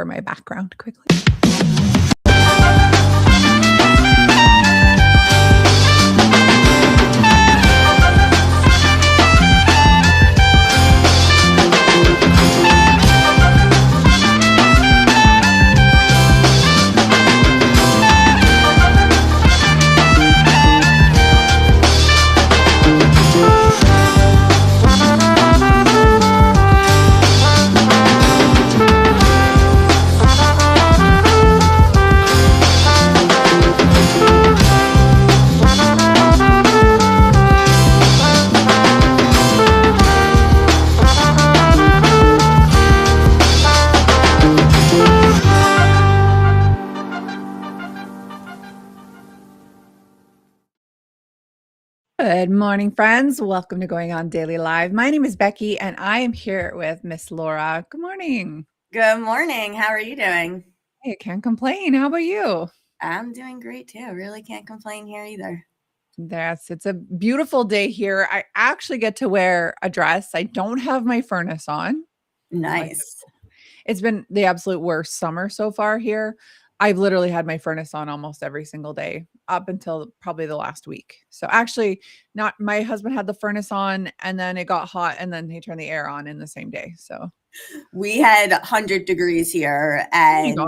for my background quickly. Good morning, friends. Welcome to Going On Daily Live. My name is Becky, and I am here with Miss Laura. Good morning. Good morning. How are you doing? Hey, can't complain. How about you? I'm doing great too. Really can't complain here either. It's a beautiful day here. I actually get to wear a dress. I don't have my furnace on. Nice. It's been the absolute worst summer so far here. I've literally had my furnace on almost every single day up until probably the last week. So actually, not my husband had the furnace on and then it got hot and then he turned the air on in the same day. So we had 100 degrees here and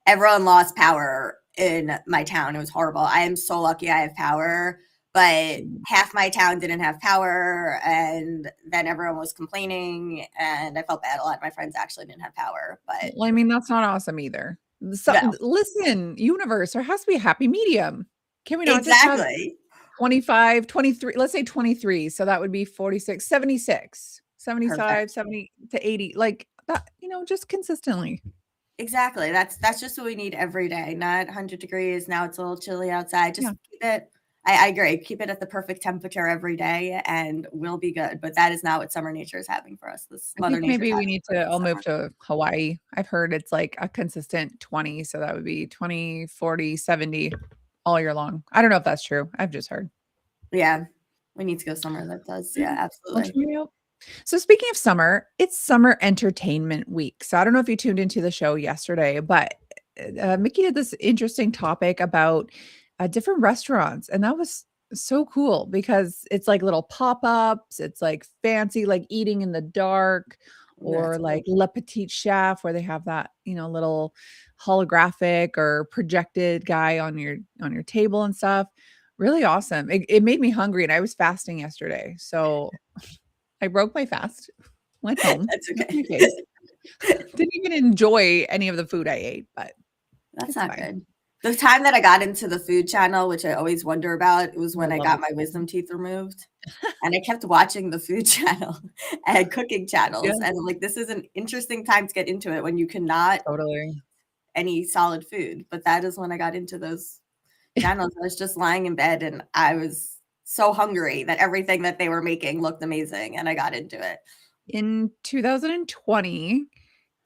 everyone lost power in my town. It was horrible. I am so lucky I have power, but half my town didn't have power, and then everyone was complaining, and I felt bad. A lot of my friends actually didn't have power, but well, I mean, that's not awesome either. So, no. Listen, universe, there has to be a happy medium. Can we not exactly. just have 25, 23, let's say 23. So that would be 46, 76, 75, Perfect. 70 to 80, like that, just consistently. Exactly. That's just what we need every day. Not 100 degrees. Now it's a little chilly outside. Just keep it. I agree. Keep it at the perfect temperature every day and we'll be good. But that is not what summer nature is having for us. I think maybe we need to, I'll move to Hawaii. I've heard it's like a consistent 20. So that would be 20, 40, 70 all year long. I don't know if that's true. I've just heard. Yeah. We need to go somewhere that does. Yeah, absolutely. So speaking of summer, it's Summer Entertainment Week. So I don't know if you tuned into the show yesterday, but Mickey did this interesting topic about different restaurants. And that was so cool because it's like little pop-ups. It's like fancy, like eating in the dark, or like Le Petit Chef, where they have that, little holographic or projected guy on your table and stuff. Really awesome. It made me hungry, and I was fasting yesterday. So I broke my fast, went home. That's okay. Didn't even enjoy any of the food I ate, but that's not good. The time that I got into the food channel, which I always wonder about, it was when I got my wisdom teeth removed. And I kept watching the food channel and cooking channels. And I'm like, this is an interesting time to get into it when you cannot eat any solid food. But that is when I got into those channels. I was just lying in bed and I was so hungry that everything that they were making looked amazing, and I got into it. In 2020,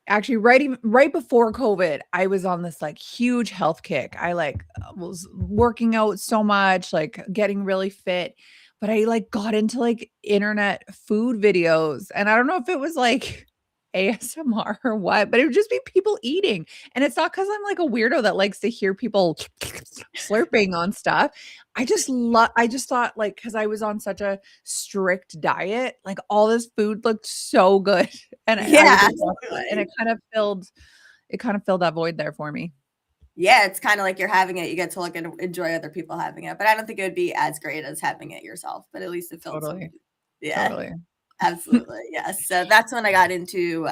actually right before COVID, I was on this like huge health kick. I was working out so much, like getting really fit, but I like got into like internet food videos, and I don't know if it was like ASMR or what, but it would just be people eating. And it's not because I'm like a weirdo that likes to hear people slurping on stuff. I just thought, like, because I was on such a strict diet, like all this food looked so good. And it kind of filled that void there for me. Yeah, it's kind of like you're having it. You get to look and enjoy other people having it, but I don't think it would be as great as having it yourself, but at least it feels totally. Yeah. Totally. Absolutely. Yes. So that's when I got into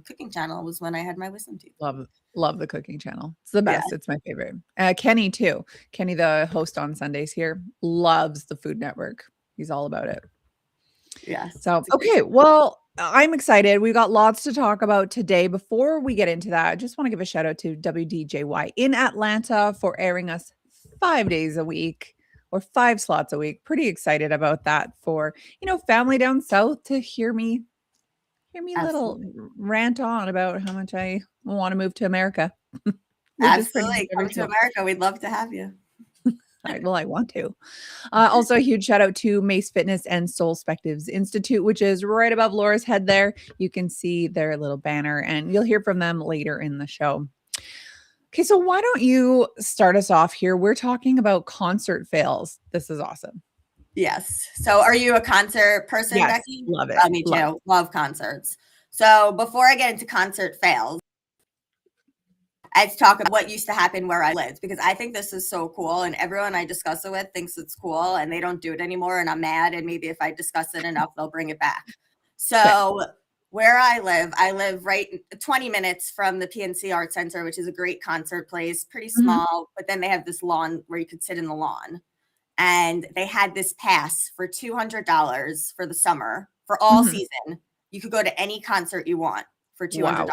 cooking channel, was when I had my wisdom teeth. Love the cooking channel. It's the best. Yeah. It's my favorite. Kenny too. Kenny, the host on Sundays here, loves the Food Network. He's all about it. Yeah. So, okay. Well, I'm excited. We've got lots to talk about today. Before we get into that, I just want to give a shout out to WDJY in Atlanta for airing us 5 days a week, or 5 slots a week. Pretty excited about that for, family down south to hear me little rant on about how much I want to move to America. Absolutely. Come to America. We'd love to have you. I want to. Also, a huge shout out to Mace Fitness and Soul Spectives Institute, which is right above Laura's head there. You can see their little banner, and you'll hear from them later in the show. Okay, so why don't you start us off here? We're talking about concert fails. This is awesome. Yes. So are you a concert person, Yes, Becky? love it. Me too. Love concerts. So before I get into concert fails, let's talk about what used to happen where I lived, because I think this is so cool, and everyone I discuss it with thinks it's cool, and they don't do it anymore, and I'm mad, and maybe if I discuss it enough, they'll bring it back. So where I live right 20 minutes from the PNC Art Center, which is a great concert place, pretty small, but then they have this lawn where you could sit in the lawn. And they had this pass for $200 for the summer for all season. You could go to any concert you want for $200.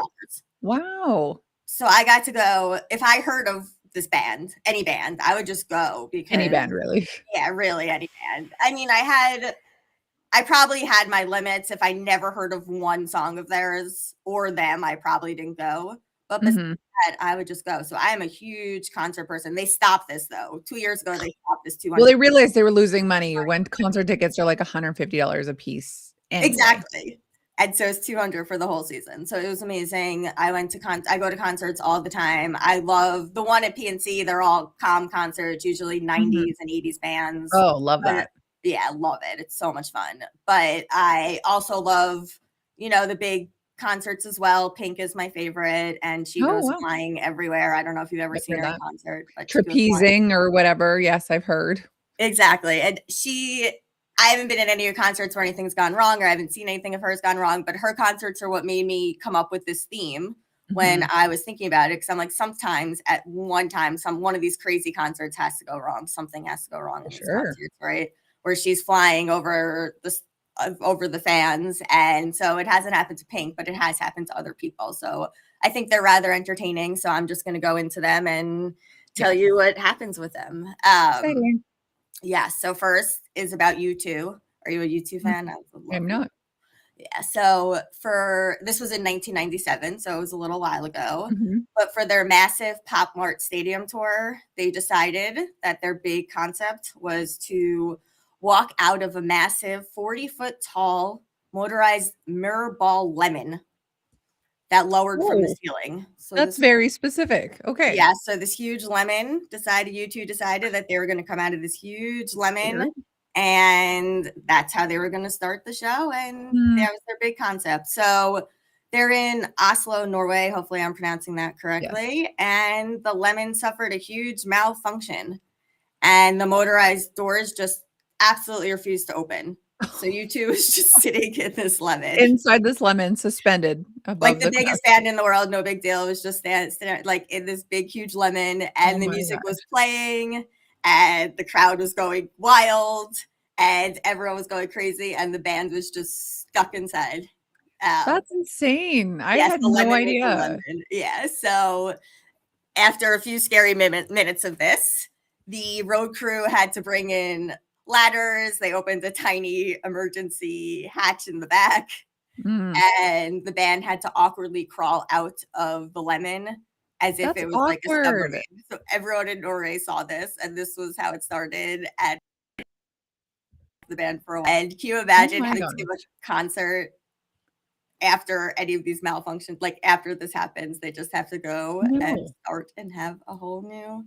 Wow. So I got to go. If I heard of this band, any band, I would just go, because any band, really. Yeah, really any band. I mean, I probably had my limits. If I never heard of one song of theirs or them, I probably didn't go. But besides that, I would just go. So I am a huge concert person. They stopped this, though. 2 years ago, they stopped this $200. Well, they realized they were losing money when concert tickets are like $150 a piece. Anyway. Exactly. And so it's $200 for the whole season. So it was amazing. I go to concerts all the time. I love the one at PNC. They're all calm concerts, usually 90s and 80s bands. Oh, love that. Yeah, love it. It's so much fun. But I also love, the big concerts as well. Pink is my favorite, and she goes flying everywhere. I don't know if you've ever seen her in concert. But trapezing or whatever. Yes, I've heard. Exactly. And I haven't been in any of her concerts where anything's gone wrong, or I haven't seen anything of hers gone wrong, but her concerts are what made me come up with this theme when I was thinking about it. Because I'm like, sometimes at one time, one of these crazy concerts has to go wrong. Something has to go wrong in these concerts, right? Where she's flying over the fans. And so it hasn't happened to Pink, but it has happened to other people. So I think they're rather entertaining. So I'm just going to go into them and tell you what happens with them. Yeah. So first is about U2. Are you a U2 fan? I'm not. Yeah. So this was in 1997, so it was a little while ago. But for their massive Pop Mart Stadium tour, they decided that their big concept was to walk out of a massive 40-foot tall motorized mirror ball lemon that lowered from the ceiling. So that's very specific. Okay. Yeah. So this huge lemon U2 decided that they were going to come out of this huge lemon, and that's how they were going to start the show. And that was their big concept. So they're in Oslo, Norway. Hopefully I'm pronouncing that correctly. Yes. And the lemon suffered a huge malfunction, and the motorized doors just absolutely refused to open. So U2 was just sitting in this lemon. Inside this lemon, suspended above like the biggest band in the world, no big deal. It was just standing like in this big, huge lemon, and the music was playing, and the crowd was going wild, and everyone was going crazy, and the band was just stuck inside. That's insane. I had no idea. Yeah. So after a few scary minutes of this, the road crew had to bring in ladders. They opened a tiny emergency hatch in the back, and the band had to awkwardly crawl out of the lemon as if it was like a submarine. So everyone in Norway saw this, and this was how it started at the band for a while. And can you imagine having to give a concert after any of these malfunctions? Like after this happens, they just have to go and start and have a whole new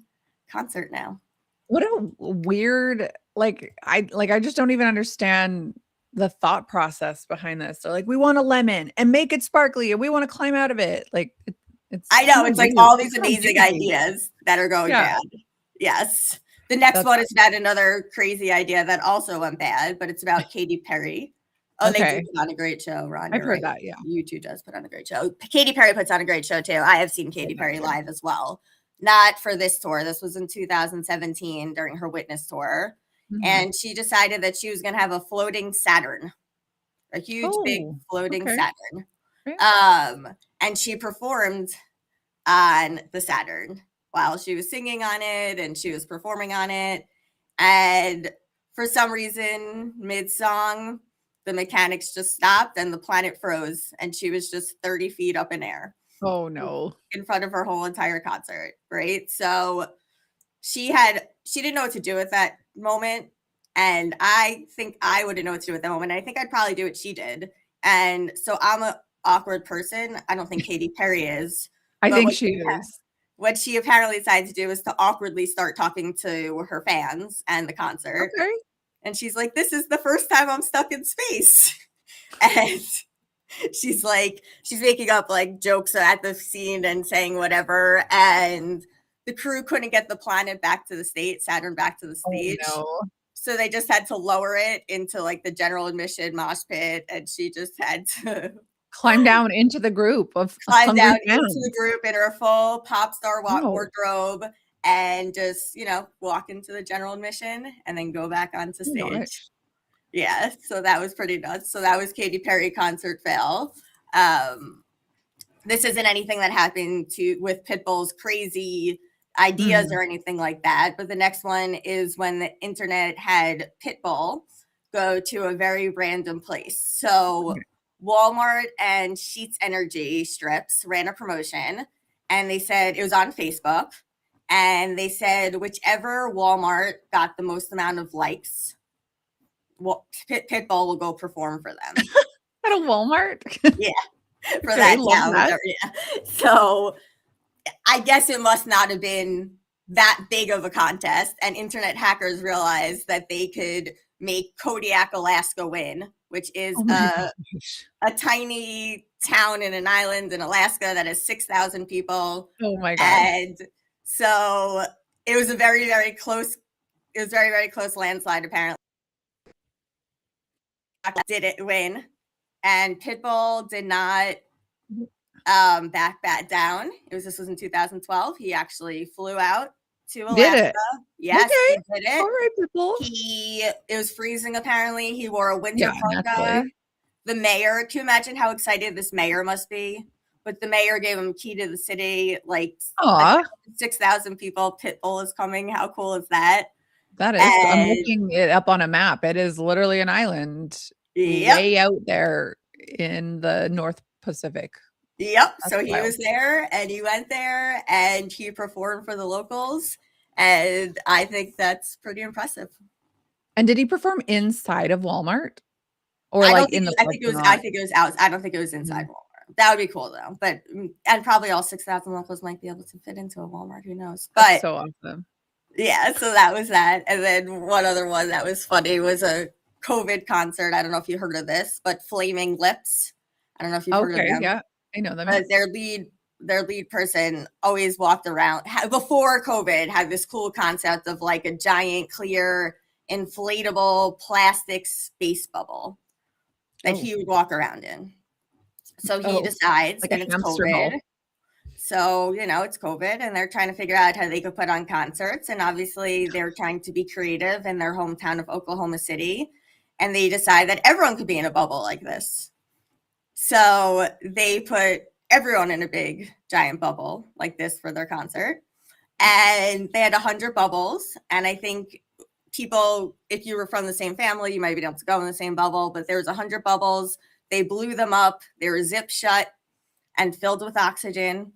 concert now. What a weird, I just don't even understand the thought process behind this. They're like, we want a lemon and make it sparkly, and we want to climb out of it. Like it's I know, it's like all these amazing ideas that are going bad. Yes. The next one is about another crazy idea that also went bad, but it's about Katy Perry. Oh, they do put on a great show, Ron. I've heard that, yeah. U2 does put on a great show. Katy Perry puts on a great show too. I have seen Katy Perry live as well. Not for this tour. This was in 2017 during her Witness tour. And she decided that she was going to have a floating Saturn, a huge, big floating Saturn. And she performed on the Saturn while she was singing on it, and she was performing on it. And for some reason, mid-song, the mechanics just stopped and the planet froze, and she was just 30 feet up in air. Oh no. In front of her whole entire concert, right? So she didn't know what to do at that moment. And I think I wouldn't know what to do at that moment. I think I'd probably do what she did. And so I'm an awkward person. I don't think Katy Perry is. I think she is. What she apparently decided to do is to awkwardly start talking to her fans and the concert. Okay. And she's like, this is the first time I'm stuck in space. And she's making up like jokes at the scene and saying whatever. And the crew couldn't get the planet back to the stage, Saturn back to the stage. Oh, no. So they just had to lower it into like the general admission mosh pit. And she just had to climb down into the group of into the group in her full pop star wardrobe and just, walk into the general admission and then go back onto stage. Yeah, so that was pretty nuts. So that was Katy Perry concert fail. This isn't anything that happened with Pitbull's crazy ideas or anything like that. But the next one is when the internet had Pitbull go to a very random place. So Walmart and Sheetz Energy strips ran a promotion, and they said it was on Facebook, and they said whichever Walmart got the most amount of likes, Pitbull will go perform for them. At a Walmart? Yeah. For that town. Yeah. So I guess it must not have been that big of a contest. And internet hackers realized that they could make Kodiak, Alaska win, which is a tiny town in an island in Alaska that has 6,000 people. Oh my God. And so it was a very, very close landslide, apparently. Didn't win. And Pitbull did not back down. This was in 2012. He actually flew out to Alaska. Did it? Yes, okay. He did it. All right, Pitbull. It was freezing, apparently. He wore a winter parka. The mayor, can you imagine how excited this mayor must be? But the mayor gave him key to the city, like 6,000 people. Pitbull is coming. How cool is that? That is, I'm looking it up on a map. It is literally an island way out there in the North Pacific. Yep. That's so he was there, and he went there, and he performed for the locals, and I think that's pretty impressive. And did he perform inside of Walmart, or I think it was out. I don't think it was inside Walmart. That would be cool though. And probably all 6,000 locals might be able to fit into a Walmart. Who knows? But that's so awesome. Yeah, so that was that. And then one other one that was funny was a COVID concert. I don't know if you heard of this, but Flaming Lips. I don't know if you've heard of them. Yeah, I know them. Their lead person always walked around before COVID, had this cool concept of like a giant clear inflatable plastic space bubble that he would walk around in. So he decides that it's COVID. So, it's COVID, and they're trying to figure out how they could put on concerts. And obviously they're trying to be creative in their hometown of Oklahoma City. And they decide that everyone could be in a bubble like this. So they put everyone in a big, giant bubble like this for their concert. And they had 100 bubbles. And I think people, if you were from the same family, you might be able to go in the same bubble. But there was 100 bubbles. They blew them up. They were zipped shut and filled with oxygen.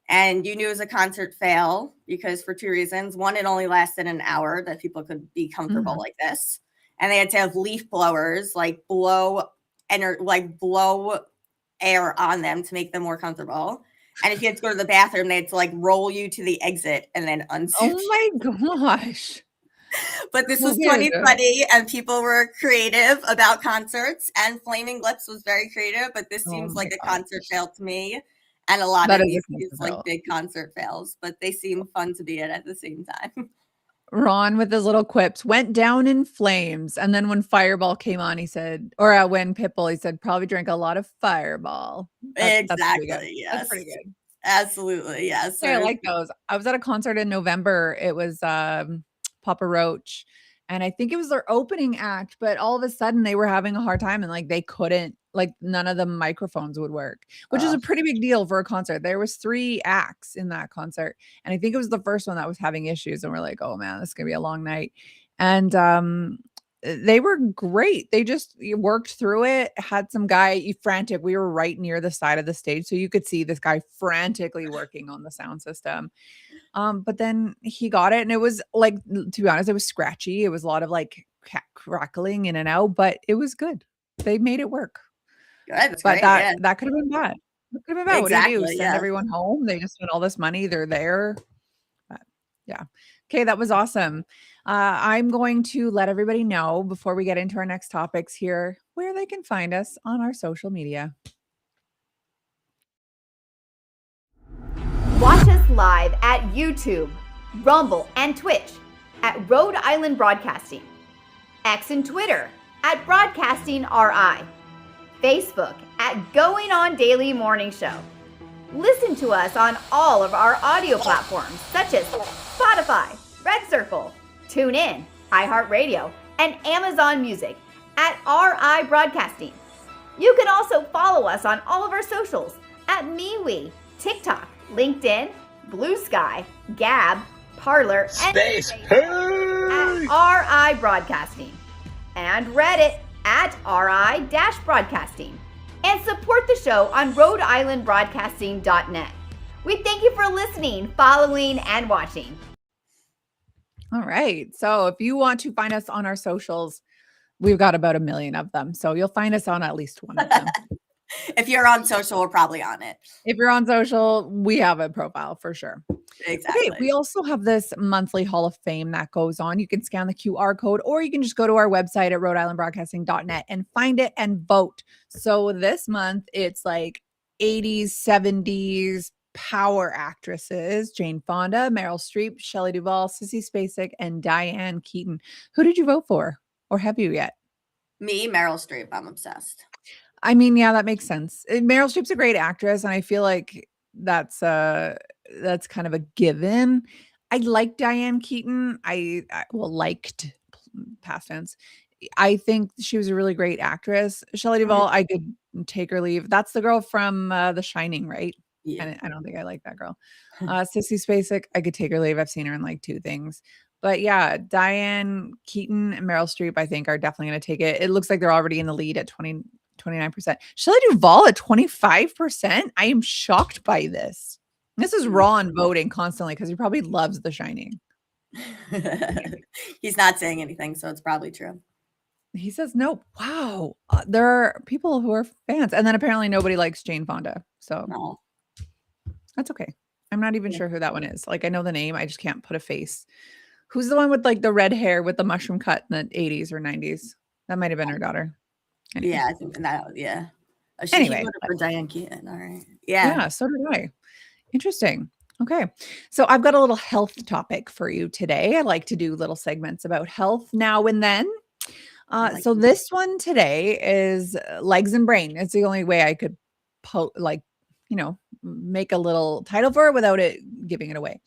And you knew it was a concert fail because for two reasons. One, it only lasted an hour that people could be comfortable like this. And they had to have leaf blowers blow air on them to make them more comfortable. And if you had to go to the bathroom, they had to roll you to the exit and then unzip. Oh my gosh. But this was 2020 and people were creative about concerts, and Flaming Lips was very creative, but this seems like a concert fail to me. And a lot of these big concert fails, but they seem fun to be at the same time. Ron with his little quips went down in flames. And then when Fireball came on, he said, or when Pitbull, he said, probably drank a lot of Fireball. Exactly. Yes. That's pretty good. Absolutely. Yes. Yeah, I like those. I was at a concert in November. It was Papa Roach. And I think it was their opening act, but all of a sudden they were having a hard time and they couldn't, none of the microphones would work, which is a pretty big deal for a concert. There was 3 acts in that concert. And I think it was the first one that was having issues. And we're like, oh man, this is going to be a long night. And They were great. They just worked through it, had some guy frantic. We were right near the side of the stage, so you could see this guy frantically working on the sound system. But then he got it, and it was like, to be honest, it was scratchy. It was a lot of like crackling in and out, but it was good. They made it work. Good, that's But great, yeah. that could have been bad. That could have been bad. What do you do? Exactly, Send yeah. everyone home? They just spent all this money. They're there. But yeah. Okay, that was awesome. I'm going to let everybody know before we get into our next topics here where they can find us on our social media. Watch us live at YouTube, Rumble, and Twitch at Rhode Island Broadcasting, X and Twitter at Broadcasting RI, Facebook at Going On Daily Morning Show. Listen to us on all of our audio platforms such as Spotify, Red Circle, TuneIn, iHeartRadio, and Amazon Music at RI Broadcasting. You can also follow us on all of our socials at MeWe, TikTok, LinkedIn, Blue Sky, Gab, Parler, and Space at RI Broadcasting, and Reddit at RI-Broadcasting, and support the show on RhodeIslandBroadcasting.net. We thank you for listening, following, and watching. All right. So if you want to find us on our socials, we've got about 1 million of them. So you'll find us on at least one of them. If you're on social, we're probably on it. If you're on social, we have a profile for sure. Exactly. Okay, we also have this monthly Hall of Fame that goes on. You can scan the QR code, or you can just go to our website at RhodeIslandBroadcasting.net and find it and vote. So this month, it's like 80s, 70s power actresses: Jane Fonda, Meryl Streep, Shelley Duvall, Sissy Spacek, and Diane Keaton. Who did you vote for, or have you yet? Me, Meryl Streep. I'm obsessed. I mean, yeah, that makes sense. Meryl Streep's a great actress, and I feel like that's kind of a given. I like Diane Keaton. Liked, past tense. I think she was a really great actress. Shelley Duvall, I could take or leave. That's the girl from The Shining, right? Yeah. And I don't think I like that girl. Sissy Spacek, I could take or leave. I've seen her in like 2 things. But yeah, Diane Keaton and Meryl Streep, I think, are definitely going to take it. It looks like they're already in the lead at 29%. Shelley Duvall at 25%. I am shocked by this. This is Ron voting constantly because he probably loves The Shining. He's not saying anything, so it's probably true. He says no. Wow. There are people who are fans. And then apparently nobody likes Jane Fonda. So No. That's okay. I'm not even sure who that one is. Like, I know the name. I just can't put a face. Who's the one with like the red hair with the mushroom cut in the 80s or 90s? That might have been her daughter. Anyway. Yeah, I think that. Yeah. Anyway, for Diane Keaton. All right. Yeah. Yeah. So did I. Interesting. Okay. So I've got a little health topic for you today. I like to do little segments about health now and then. So this one today is legs and brain. It's the only way I could make a little title for it without it giving it away.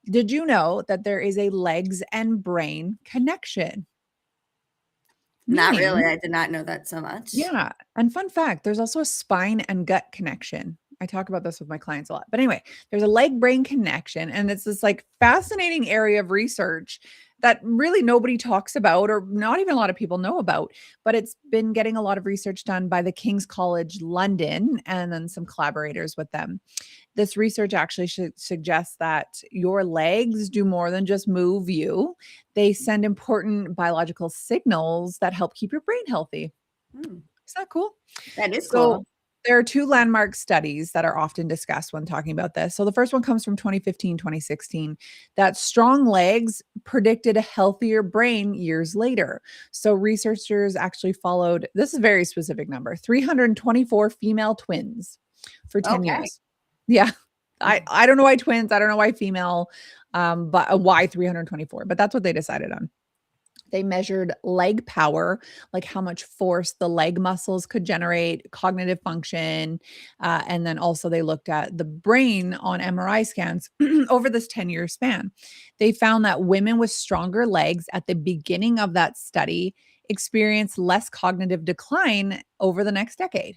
Did you know that there is a legs and brain connection? Not really. I did not know that so much. Yeah. And fun fact, there's also a spine and gut connection. I talk about this with my clients a lot. But anyway, there's a leg brain connection, and it's this like fascinating area of research that really nobody talks about, or not even a lot of people know about, but it's been getting a lot of research done by the King's College London and then some collaborators with them. This research actually suggests that your legs do more than just move you. They send important biological signals that help keep your brain healthy. Isn't that cool? That is cool. There are 2 landmark studies that are often discussed when talking about this. So the first one comes from 2015, 2016, that strong legs predicted a healthier brain years later. So researchers actually followed, this is a very specific number, 324 female twins for 10 years. Yeah. I don't know why twins. I don't know why female, but why 324, but that's what they decided on. They measured leg power, like how much force the leg muscles could generate, cognitive function. And then also they looked at the brain on MRI scans over this 10-year span. They found that women with stronger legs at the beginning of that study experienced less cognitive decline over the next decade,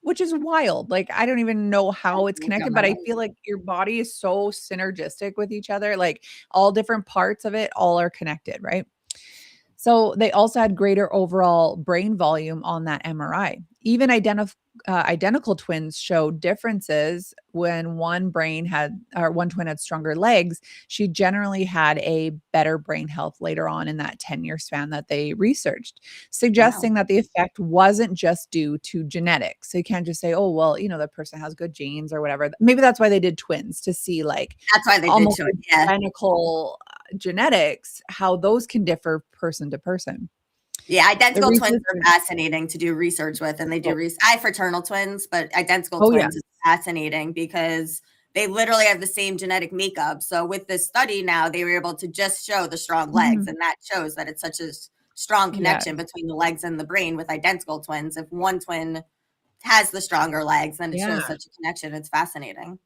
which is wild. Like, I don't even know how it's connected, but I feel like your body is so synergistic with each other. Like all different parts of it all are connected, right? So they also had greater overall brain volume on that MRI. Even identical twins showed differences when one twin had stronger legs. She generally had a better brain health later on in that 10-year span that they researched, Wow. suggesting that the effect wasn't just due to genetics. So you can't just say, oh, well, the person has good genes or whatever. Maybe that's why they did twins, to see like That's why they did almost show it. Yeah. identical genetics, how those can differ person to person. Yeah, The identical twins are researchers fascinating to do research with, and they do I have fraternal twins, but identical Oh, yeah. twins is fascinating because they literally have the same genetic makeup. So with this study now, they were able to just show the strong legs, Mhm. and that shows that it's such a strong Yes. connection between the legs and the brain with identical twins. If one twin has the stronger legs, then it Yeah. shows such a connection. It's fascinating.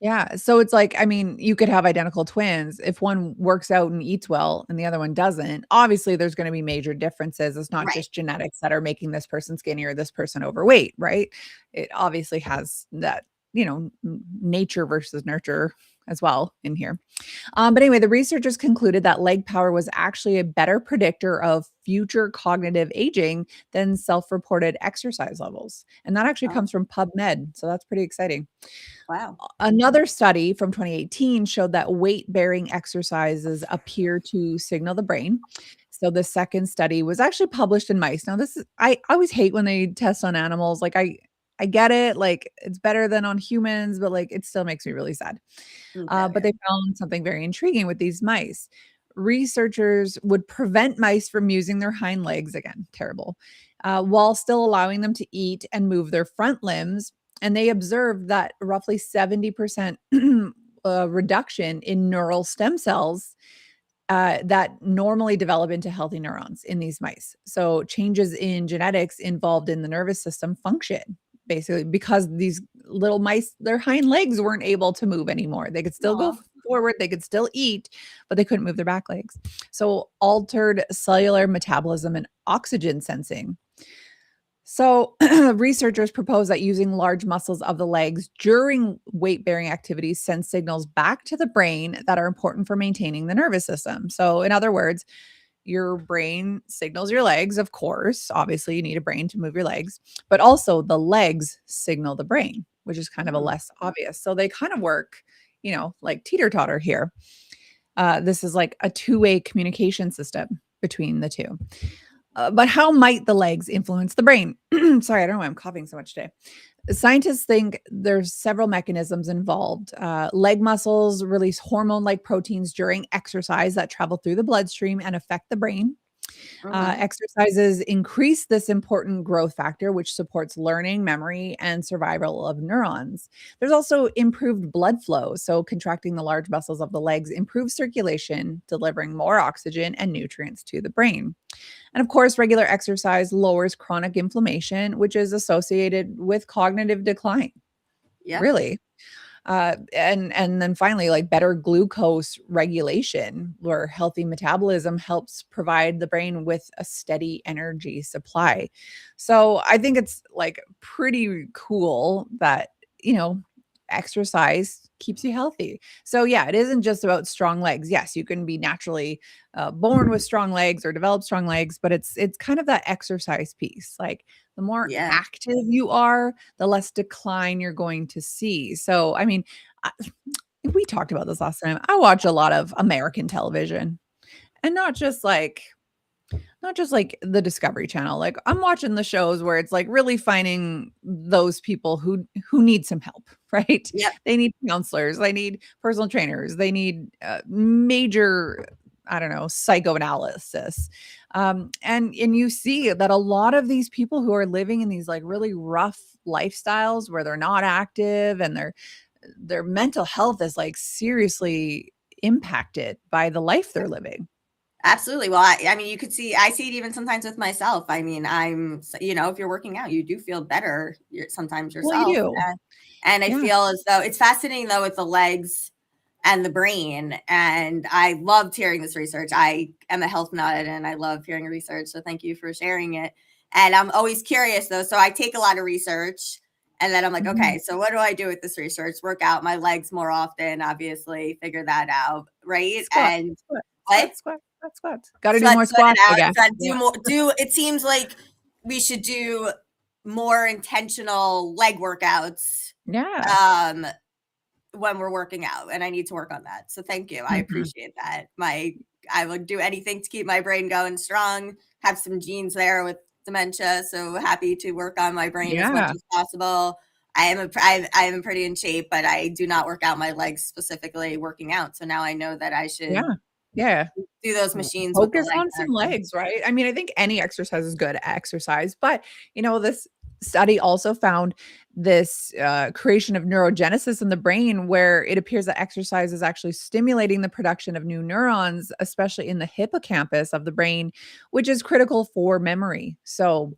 Yeah. So it's like, I mean, you could have identical twins. If one works out and eats well and the other one doesn't, obviously there's going to be major differences. It's not Right. just genetics that are making this person skinny or this person overweight, right? It obviously has that, nature versus nurture as well in here. But anyway, the researchers concluded that leg power was actually a better predictor of future cognitive aging than self-reported exercise levels. And that actually Oh, comes from PubMed. So that's pretty exciting. wow. Another study from 2018 showed that weight-bearing exercises appear to signal the brain. So the second study was actually published in mice. Now this is I always hate when they test on animals. Like I get it, like it's better than on humans, but like it still makes me really sad. But Okay. they found something very intriguing with these mice. Researchers would prevent mice from using their hind legs, again, terrible, while still allowing them to eat and move their front limbs. And they observed that roughly 70% reduction in neural stem cells that normally develop into healthy neurons in these mice. So changes in genetics involved in the nervous system function, basically because these little mice, their hind legs weren't able to move anymore. They could still go Aw. forward, they could still eat, but they couldn't move their back legs. So altered cellular metabolism and oxygen sensing. So, researchers propose that using large muscles of the legs during weight bearing activities send signals back to the brain that are important for maintaining the nervous system. So, in other words, your brain signals your legs, of course. Obviously, you need a brain to move your legs, but also the legs signal the brain, which is kind of a Hmm. less obvious. So, they kind of work, like teeter totter here. This is like a two-way communication system between the two. But how might the legs influence the brain? Sorry, I don't know why I'm coughing so much today. Scientists think there's several mechanisms involved. Leg muscles release hormone-like proteins during exercise that travel through the bloodstream and affect the brain. Mhm. Exercises increase this important growth factor, which supports learning, memory, and survival of neurons. There's also improved blood flow. So, contracting the large muscles of the legs improves circulation, delivering more oxygen and nutrients to the brain. And of course, regular exercise lowers chronic inflammation, which is associated with cognitive decline. Yep. Really. And then finally, like better glucose regulation, where healthy metabolism helps provide the brain with a steady energy supply. So I think it's like pretty cool that, you know, exercise keeps you healthy. So yeah, it isn't just about strong legs. Yes, you can be naturally born with strong legs or develop strong legs, but it's kind of that exercise piece. Like the more Yeah. active you are, the less decline you're going to see. So, I mean, I, we talked about this last time. I watch a lot of American television and not just like the Discovery Channel. Like I'm watching the shows where it's like really finding those people who need some help, right? Yep. They need counselors, they need personal trainers, they need major, I don't know, psychoanalysis. And you see that a lot of these people who are living in these like really rough lifestyles where they're not active and their mental health is like seriously impacted by the life they're living. Absolutely. Well, I mean, I see it even sometimes with myself. I mean, if you're working out, you do feel better sometimes Well, you yourself. do. And I Yeah. feel as though it's fascinating though with the legs and the brain. And I loved hearing this research. I am a health nut and I love hearing research. So thank you for sharing it. And I'm always curious though. So I take a lot of research and then I'm like, Mhm. okay, so what do I do with this research? Work out my legs more often, obviously, figure that out. Right. Squat, And squat, what? squat, squat. Squats. Got to do more squats, I guess. Do more. It seems like we should do more intentional leg workouts. Yeah. When we're working out, and I need to work on that. So thank you. I appreciate that. I would do anything to keep my brain going strong. Have some genes there with dementia, so happy to work on my brain as much as possible. I am pretty in shape, but I do not work out my legs specifically working out. So now I know that I should do those machines. Focus on some legs, right? I mean, I think any exercise is good exercise, but this study also found this creation of neurogenesis in the brain, where it appears that exercise is actually stimulating the production of new neurons, especially in the hippocampus of the brain, which is critical for memory. So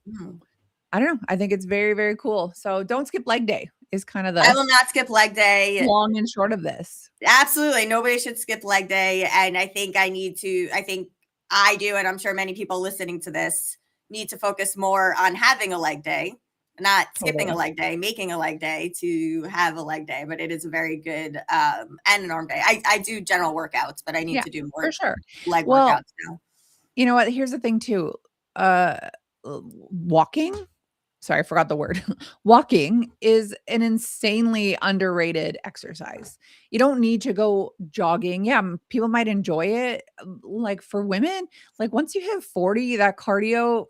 I don't know. I think it's very, very cool. So don't skip leg day is kind of I will not skip leg day. Long and short of this. Absolutely. Nobody should skip leg day. And I think I do, and I'm sure many people listening to this need to focus more on having a leg day, not skipping a leg day, making a leg day to have a leg day. But it is a very good and an arm day. I do general workouts, but I need to do more for sure leg workouts now. You know what? Here's the thing too. Walking. Sorry, I forgot the word. Walking is an insanely underrated exercise. You don't need to go jogging. Yeah, people might enjoy it. Like for women, like once you hit 40, that cardio,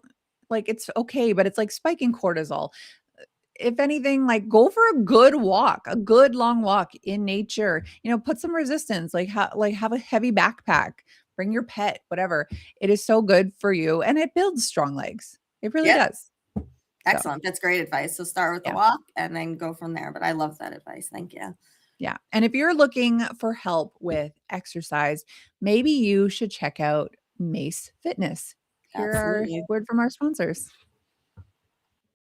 like it's okay, but it's like spiking cortisol. If anything, like go for a good walk, a good long walk in nature. Put some resistance, like have a heavy backpack, bring your pet, whatever. It is so good for you, and it builds strong legs. It really does. Excellent. That's great advice. So start with the walk and then go from there. But I love that advice. Thank you. Yeah. And if you're looking for help with exercise, maybe you should check out Mace Fitness. Here are a word from our sponsors.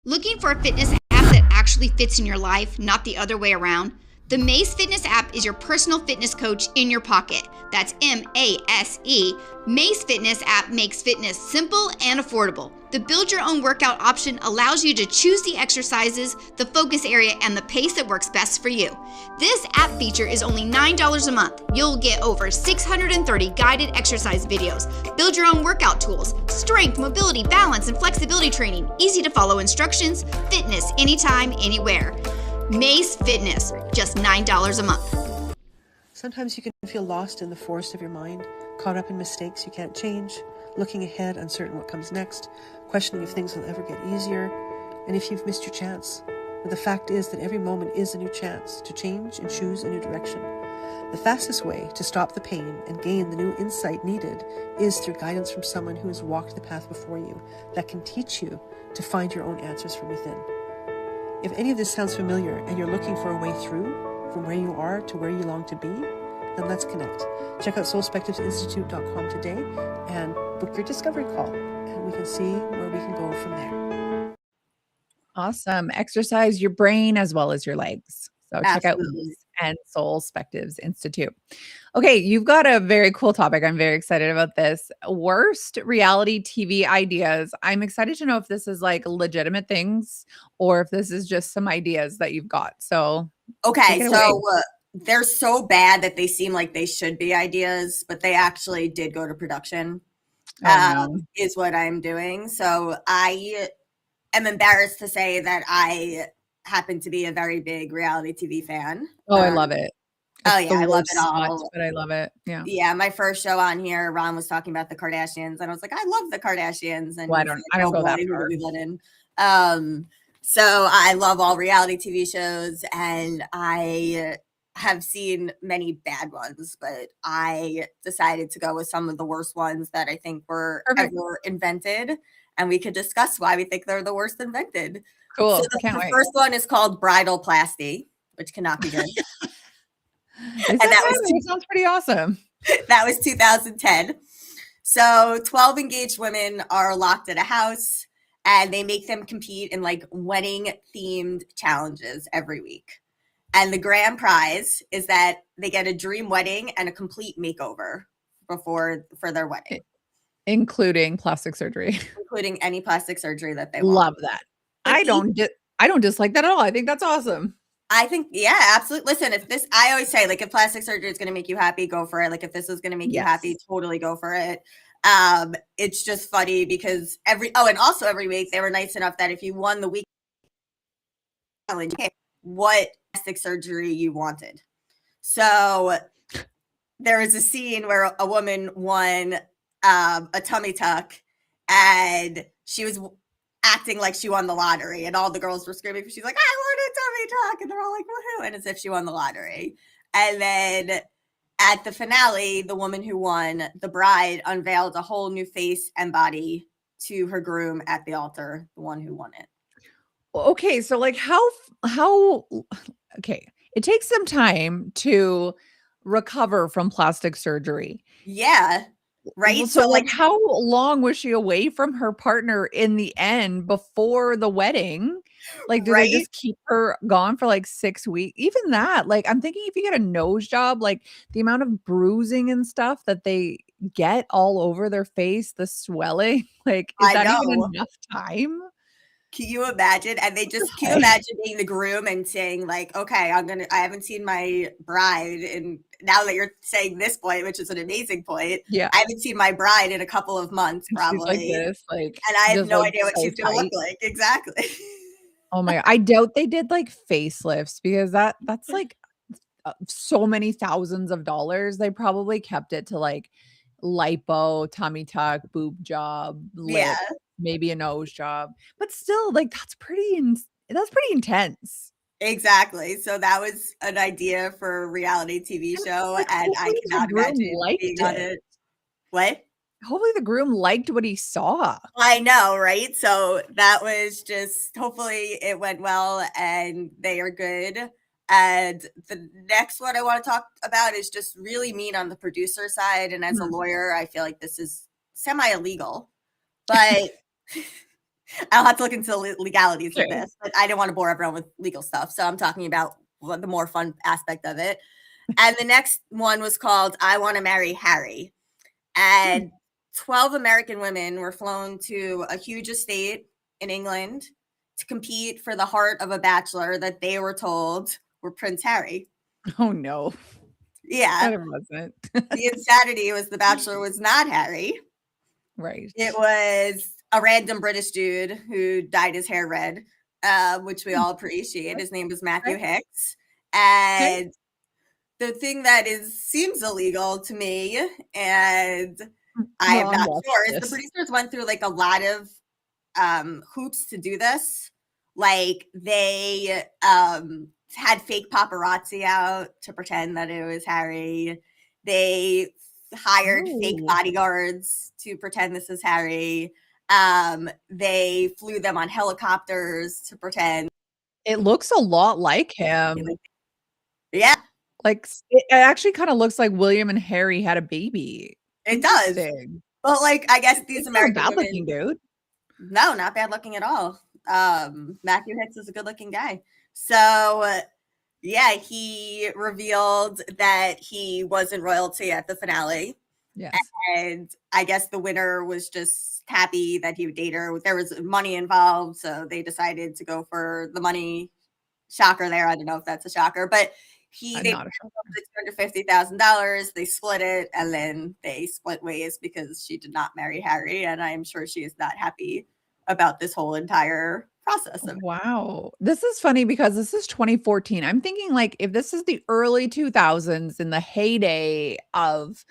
Looking for a fitness app that actually fits in your life, not the other way around? The Mace Fitness app is your personal fitness coach in your pocket. That's M-A-S-E. Mace Fitness app makes fitness simple and affordable. The build your own workout option allows you to choose the exercises, the focus area, and the pace that works best for you. This app feature is only $9 a month. You'll get over 630 guided exercise videos, build your own workout tools, strength, mobility, balance, and flexibility training, easy to follow instructions, fitness anytime, anywhere. Mace Fitness, just $9 a month. Sometimes you can feel lost in the forest of your mind, caught up in mistakes you can't change, looking ahead, uncertain what comes next, questioning if things will ever get easier, and if you've missed your chance. But the fact is that every moment is a new chance to change and choose a new direction. The fastest way to stop the pain and gain the new insight needed is through guidance from someone who has walked the path before you that can teach you to find your own answers from within. If any of this sounds familiar and you're looking for a way through from where you are to where you long to be, then let's connect. Check out soulspectivesinstitute.com today and book your discovery call, and we can see where we can go from there. Awesome. Exercise your brain as well as your legs. So check out and Soul Spectives Institute. Okay, you've got a very cool topic. I'm very excited about this. Worst reality TV ideas. I'm excited to know if this is like legitimate things or if this is just some ideas that you've got. So they're so bad that they seem like they should be ideas, but they actually did go to production. Is what I'm doing. So I am embarrassed to say that I happen to be a very big reality TV fan. I love it. I love it all. But I love it. Yeah. Yeah. My first show on here, Ron was talking about the Kardashians, and I was like, I love the Kardashians. And I don't go that far. So I love all reality TV shows, and I have seen many bad ones, but I decided to go with some of the worst ones that I think were ever invented, and we could discuss why we think they're the worst invented. Cool. So the first one is called bridalplasty, which cannot be good. That sounds pretty awesome. That was 2010. So 12 engaged women are locked at a house, and they make them compete in like wedding themed challenges every week. And the grand prize is that they get a dream wedding and a complete makeover for their wedding. Including plastic surgery. Including any plastic surgery that they want. Love that. I don't dislike that at all. I think that's awesome. I think, yeah, absolutely. Listen, I always say, like, if plastic surgery is going to make you happy, go for it. Like, if this is going to make you happy, totally go for it. It's just funny because and also every week they were nice enough that if you won the week challenge, what plastic surgery you wanted. So there was a scene where a woman won a tummy tuck, and she was acting like she won the lottery, and all the girls were screaming. She's like, I won a tummy tuck, and they're all like, woohoo, and as if she won the lottery. And then at the finale, the woman who won, the bride, unveiled a whole new face and body to her groom at the altar, the one who won it. Okay, so like okay, it takes some time to recover from plastic surgery. Yeah. Right. So like how long was she away from her partner in the end before the wedding? Like, do they just keep her gone for like 6 weeks? Even that, like, I'm thinking if you get a nose job, like the amount of bruising and stuff that they get all over their face, the swelling, like, is that even enough time? Can you imagine? And can you imagine being the groom and saying like, okay, I haven't seen my bride. And now that you're saying this point, which is an amazing point. Yeah. I haven't seen my bride in a couple of months, probably. She's like this, like, and I have no idea what she's going to look like. Exactly. Oh my God. I doubt they did like facelifts because that's like so many thousands of dollars. They probably kept it to like lipo, tummy tuck, boob job, lip, maybe a nose job. But still, like that's pretty intense. Exactly. So that was an idea for a reality TV show, like, and I cannot imagine being on it. What? Hopefully the groom liked what he saw. I know, right? So that was just, hopefully it went well and they are good. And the next one I want to talk about is just really mean on the producer side. And as a lawyer, I feel like this is semi-illegal, but I'll have to look into the legalities of this. But I didn't want to bore everyone with legal stuff. So I'm talking about the more fun aspect of it. And the next one was called I Want to Marry Harry. And 12 American women were flown to a huge estate in England to compete for the heart of a bachelor that they were told were Prince Harry. Oh, no. Yeah. It wasn't. The insanity was the bachelor was not Harry. Right. It was a random British dude who dyed his hair red, which we all appreciate. His name was Matthew Hicks. And the thing that seems illegal to me, and I am not sure, is the producers went through like a lot of hoops to do this. Like they had fake paparazzi out to pretend that it was Harry. They hired fake bodyguards to pretend this is Harry. They flew them on helicopters to pretend. It looks a lot like him. Yeah. Like it actually kind of looks like William and Harry had a baby. It does. But like, I guess these American bad looking dude. No, not bad looking at all. Matthew Hicks is a good looking guy. So yeah, he revealed that he wasn't royalty at the finale. Yes. And I guess the winner was just happy that he would date her. There was money involved, so they decided to go for the money. Shocker there. I don't know if that's a shocker, but they $650,000. They split it, and then they split ways because she did not marry Harry, and I am sure she is not happy about this whole entire process. Wow. This is funny because this is 2014. I'm thinking like if this is the early 2000s in the heyday of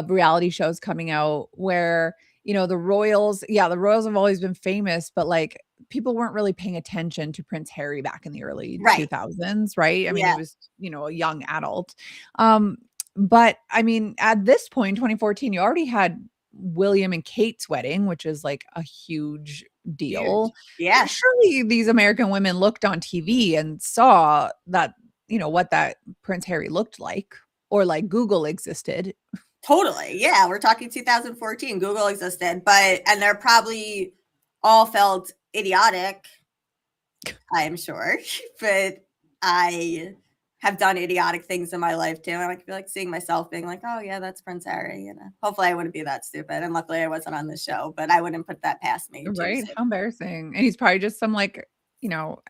reality shows coming out where, you know, the royals have always been famous, but like people weren't really paying attention to Prince Harry back in the early 2000s, right? I mean, he was, you know, a young adult. But I mean, at this point, 2014, you already had William and Kate's wedding, which is like a huge deal. Yeah. Surely these American women looked on TV and saw that, you know, what that Prince Harry looked like, or like Google existed. Totally. Yeah. We're talking 2014. Google existed, and they're probably all felt idiotic, I'm sure, but I have done idiotic things in my life too. And I feel like seeing myself being like, oh yeah, that's Prince Harry. You know, hopefully I wouldn't be that stupid. And luckily I wasn't on the show, but I wouldn't put that past me. Right. How embarrassing. And he's probably just some like,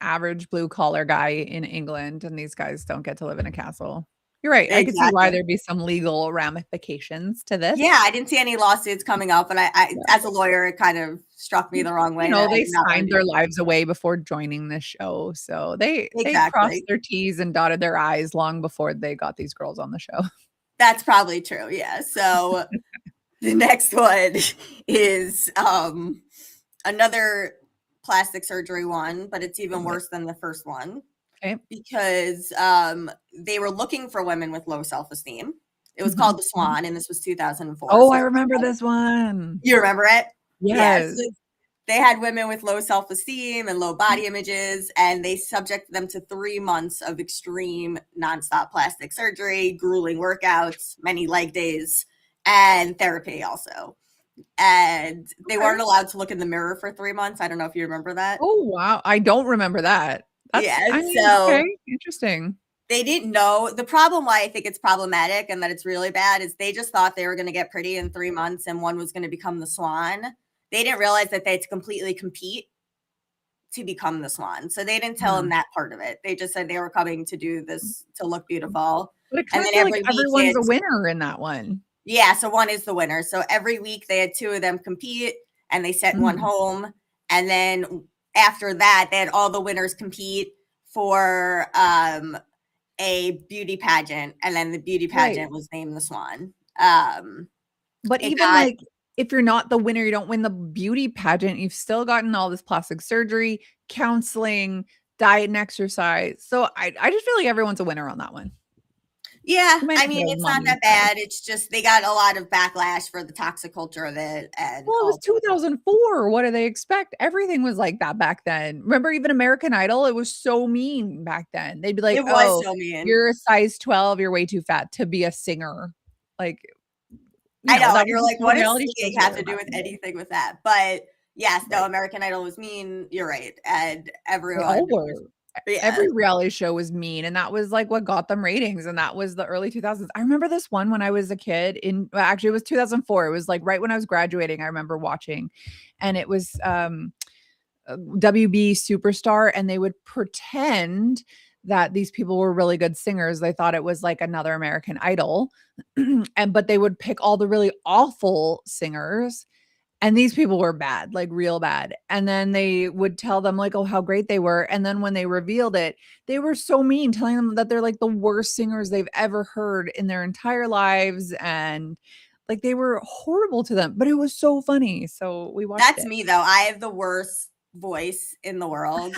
average blue collar guy in England, and these guys don't get to live in a castle. You're right. Exactly. I could see why there'd be some legal ramifications to this. Yeah, I didn't see any lawsuits coming up, and I as a lawyer, it kind of struck me the wrong way. They signed their lives away before joining this show, so they crossed their T's and dotted their I's long before they got these girls on the show. That's probably true. Yeah. So the next one is another plastic surgery one, but it's even worse than the first one. Okay. Because they were looking for women with low self-esteem. It was called The Swan, and this was 2004. Oh, I remember this one. You remember it? Yes. So they had women with low self-esteem and low body images, and they subjected them to 3 months of extreme nonstop plastic surgery, grueling workouts, many leg days, and therapy also. And they weren't allowed to look in the mirror for 3 months. I don't know if you remember that. Oh, wow. I don't remember that. Okay, interesting. They didn't know. The problem why I think it's problematic and that it's really bad is they just thought they were going to get pretty in 3 months and one was going to become the Swan. They didn't realize that they had to completely compete to become the Swan. So they didn't tell them that part of it. They just said they were coming to do this to look beautiful. But it kind of feels like everyone's a winner in that one. Yeah, so one is the winner. So every week they had 2 of them compete and they sent one home. And then after that, they had all the winners compete for a beauty pageant, and then the beauty pageant was named the Swan. But even if you're not the winner, you don't win the beauty pageant, you've still gotten all this plastic surgery, counseling, diet and exercise. So I just feel like everyone's a winner on that one. Yeah, I mean, it's not that bad. It's just they got a lot of backlash for the toxic culture of it. And well, it was 2004. What do they expect? Everything was like that back then. Remember, even American Idol, it was so mean back then. They'd be like, it was so mean. You're a size 12. You're way too fat to be a singer. Like, I know. And you're like, what does singing have to do with anything with that? But yes, no, American Idol was mean. You're right. And everyone. Every reality show was mean, and that was like what got them ratings, and that was the early 2000s. I remember this one when I was a kid actually it was 2004. It was like right when I was graduating. I remember watching, and it was WB Superstar, and they would pretend that these people were really good singers. They thought it was like another American Idol, but they would pick all the really awful singers. And these people were bad, like real bad. And then they would tell them like, oh, how great they were. And then when they revealed it, they were so mean, telling them that they're like the worst singers they've ever heard in their entire lives. And like they were horrible to them, but it was so funny. So we watched That's me though. I have the worst voice in the world.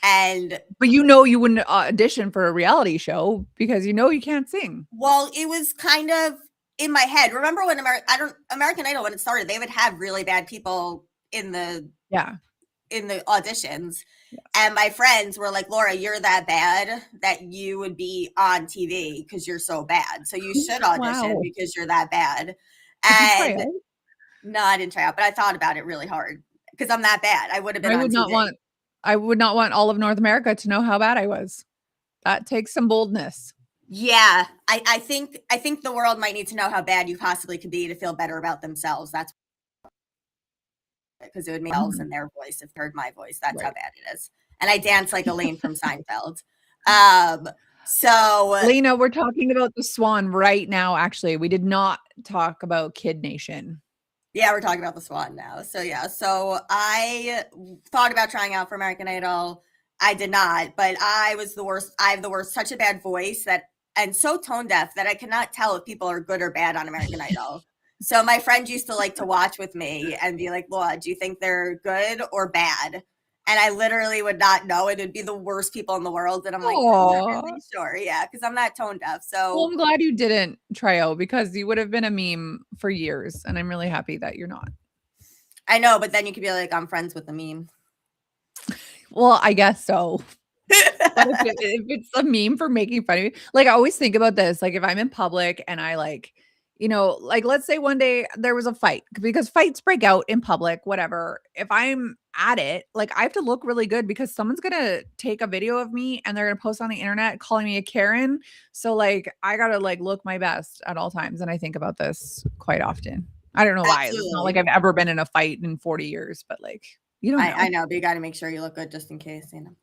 But you wouldn't audition for a reality show because you can't sing. Well, it was kind of in my head. Remember when American Idol, when it started, they would have really bad people in the auditions. Yes. And my friends were like, Laura, you're that bad that you would be on TV because you're so bad. So you should audition because you're that bad. And no, I didn't try out, but I thought about it really hard because I'm that bad. I would have been I would not want all of North America to know how bad I was. That takes some boldness. Yeah, I think the world might need to know how bad you possibly could be to feel better about themselves. That's because it would make elves in their voice if they heard my voice. That's how bad it is. And I dance like Elaine from Seinfeld. So Lena, we're talking about the Swan right now. Actually, we did not talk about Kid Nation. Yeah, we're talking about the Swan now. So yeah, so I thought about trying out for American Idol. I did not, but I was the worst. I have the worst, such a bad voice and so tone deaf that I cannot tell if people are good or bad on American Idol. So my friend used to like to watch with me and be like, Laura, do you think they're good or bad? And I literally would not know. It would be the worst people in the world. And I'm like, I'm not really sure. Yeah, because I'm not tone deaf. So well, I'm glad you didn't try out because you would have been a meme for years. And I'm really happy that you're not. I know, but then you could be like, I'm friends with the meme. Well, I guess so. But if it's a meme for making fun of me, like I always think about this, like if I'm in public and I like, like let's say one day there was a fight because fights break out in public, whatever. If I'm at it, like I have to look really good because someone's going to take a video of me and they're going to post on the internet calling me a Karen. So like, I got to like look my best at all times. And I think about this quite often. I don't know why. It's not like I've ever been in a fight in 40 years, but like. You don't know. I know, but you got to make sure you look good just in case, you know.